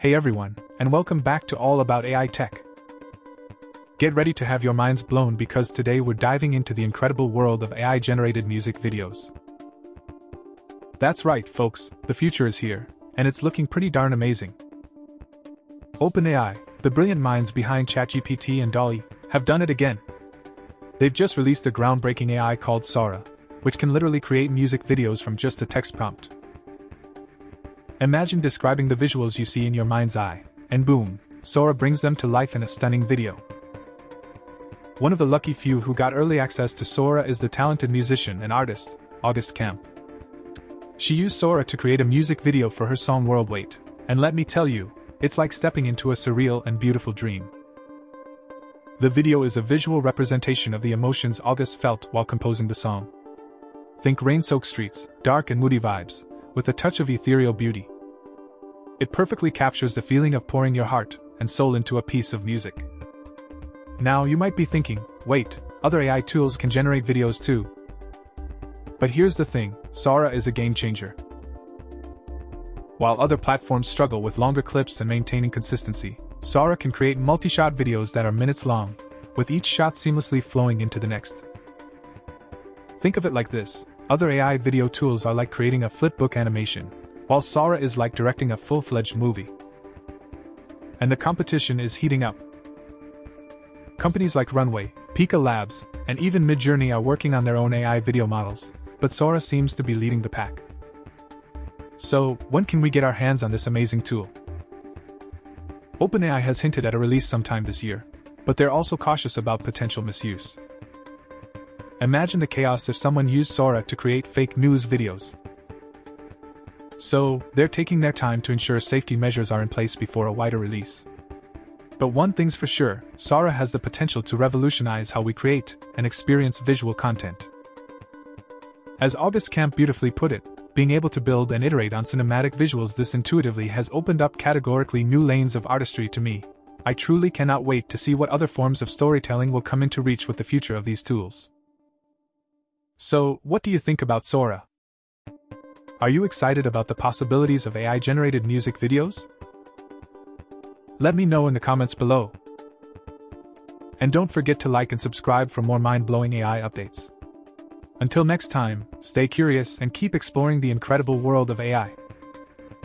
Hey everyone, and welcome back to All About AI Tech. Get ready to have your minds blown because today we're diving into the incredible world of AI-generated music videos. That's right, folks, the future is here, and it's looking pretty darn amazing. OpenAI, the brilliant minds behind ChatGPT and DALL-E, have done it again. They've just released a groundbreaking AI called Sora, which can literally create music videos from just a text prompt. Imagine describing the visuals you see in your mind's eye, and boom, Sora brings them to life in a stunning video. One of the lucky few who got early access to Sora is the talented musician and artist, August Camp. She used Sora to create a music video for her song World Wait, and let me tell you, it's like stepping into a surreal and beautiful dream. The video is a visual representation of the emotions August felt while composing the song. Think rain-soaked streets, dark and moody vibes, with a touch of ethereal beauty. It perfectly captures the feeling of pouring your heart and soul into a piece of music. Now you might be thinking, wait, other AI tools can generate videos too. But here's the thing, Sora is a game changer. While other platforms struggle with longer clips and maintaining consistency, Sora can create multi-shot videos that are minutes long, with each shot seamlessly flowing into the next. Think of it like this. Other AI video tools are like creating a flipbook animation, while Sora is like directing a full-fledged movie. And the competition is heating up. Companies like Runway, Pika Labs, and even Midjourney are working on their own AI video models, but Sora seems to be leading the pack. So, when can we get our hands on this amazing tool? OpenAI has hinted at a release sometime this year, but they're also cautious about potential misuse. Imagine the chaos if someone used Sora to create fake news videos. So, they're taking their time to ensure safety measures are in place before a wider release. But one thing's for sure, Sora has the potential to revolutionize how we create and experience visual content. As August Camp beautifully put it, being able to build and iterate on cinematic visuals this intuitively has opened up categorically new lanes of artistry to me. I truly cannot wait to see what other forms of storytelling will come into reach with the future of these tools. So, what do you think about Sora? Are you excited about the possibilities of AI-generated music videos? Let me know in the comments below. And don't forget to like and subscribe for more mind-blowing AI updates. Until next time, stay curious and keep exploring the incredible world of AI.